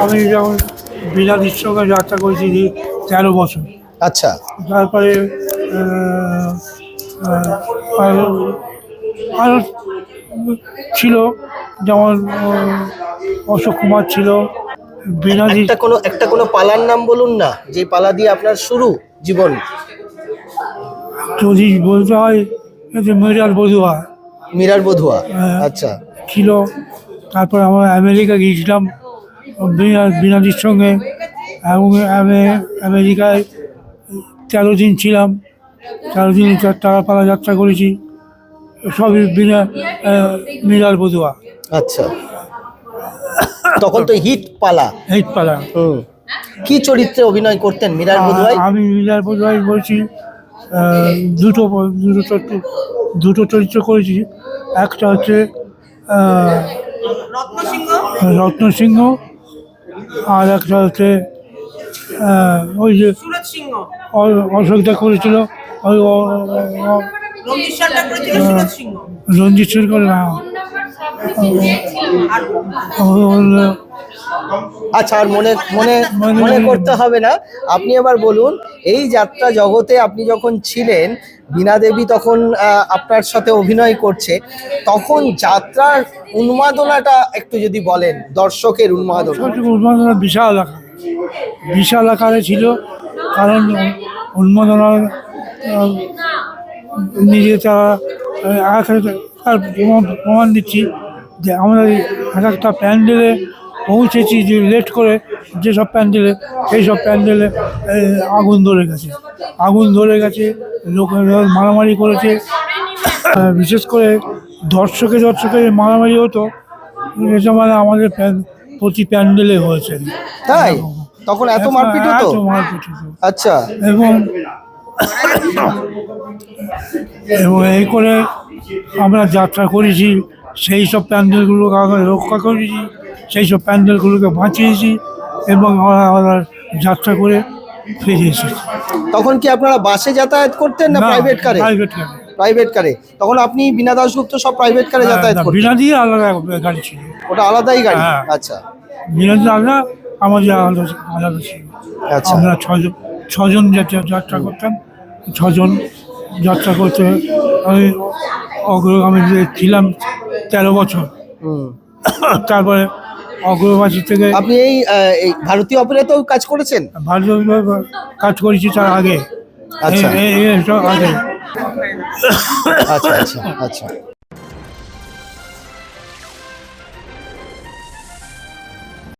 আমি যেমন বিলাতির সঙ্গে যাত্রা করেছি 13 বছর। আচ্ছা। তারপরে আহ, আরো আরো ছিল, যেমন অশোক কুমার ছিল, বীণাদি। একটা কোনো পালার নাম বলুন না, যে পালা দিয়ে আপনার শুরু জীবন। যদি বলতে হয় যে মৃণাল বধুয়া মীরার বধুয়া। আচ্ছা। ছিল। তারপর আমরা আমেরিকা গিয়েছিলাম বীণাদির সঙ্গে, এবং আমেরিকায় 13 দিন ছিলাম। 13 দিন তারাপাড়া যাত্রা করেছি, সবই মৃণাল বধুয়া। আচ্ছা, তখন তো হিট পালা। এইটপাড়া। কি চরিত্রে অভিনয় করতেন মীরার বধুয়ায়? আমি মৃণাল বধুয়ায় বলছি, দুটো দুটো চরিত্র দুটো চরিত্র করেছি। একটা হচ্ছে রত্নসিংহ, আর একটা হচ্ছে ওই যে অশোকদা করেছিল, ওই রঞ্জিত সিং করে না। আচ্ছা, আর মনে মনে মনে করতে হবে না। আপনি এবার বলুন, এই যাত্রা জগতে আপনি যখন ছিলেন, বীণা দেবী তখন আপনার সাথে অভিনয় করছে, তখন যাত্রার উন্মাদনাটা একটু যদি বলেন, দর্শকের উন্মাদনা। বিশাল আকারে ছিল। কারণ উন্মাদনার নিজে তারা তার প্রমাণ দিচ্ছি যে আমরা এক একটা প্যান্ডেলে পৌঁছেছি, যে লেট করে যেসব প্যান্ডেলে, সেই সব প্যান্ডেলে আগুন ধরে গেছে, লোকেরা মারামারি করেছে। বিশেষ করে দর্শকে মারামারি হতো, এটা মানে আমাদের প্রতি প্যান্ডেলে হয়েছে। তাই? তখন এত মারপিট হতো? আচ্ছা। এবং এই করে আমরা যাত্রা করেছি, সেই সব প্যান্ডেলগুলোকে আমরা রক্ষা করেছি, সেই সব প্যান্ডেলগুলোকে বাঁচিয়েছি, এবং আমরা যাত্রা করে ফিরে এসেছি। তখন কি আপনারা বাসে যাতায়াত করতেন না প্রাইভেট কারে? প্রাইভেট কারে। তখন আপনি বীণা দাশগুপ্ত সব প্রাইভেট কারে যাতায়াত করতেন? বীণা দিয়ে আলাদা গাড়ি ছিল। ওটা আলাদাই গাড়ি? হ্যাঁ। আচ্ছা। বীণা দিয়ে আলাদা, আমাদের আলাদা ছিল। আচ্ছা। আমরা ছজন যাত্রা করতাম। 6 জন যাত্রা করতে আমি অগ্রগামী ছিলাম 13 বছর। তারপরে অগ্রবাসী থেকে আপনি এই ভারতীয় অপেরাতেও কাজ করেছেন? ভারতীয় কাজ করেছি তার আগে। আচ্ছা। আগে। আচ্ছা আচ্ছা আচ্ছা।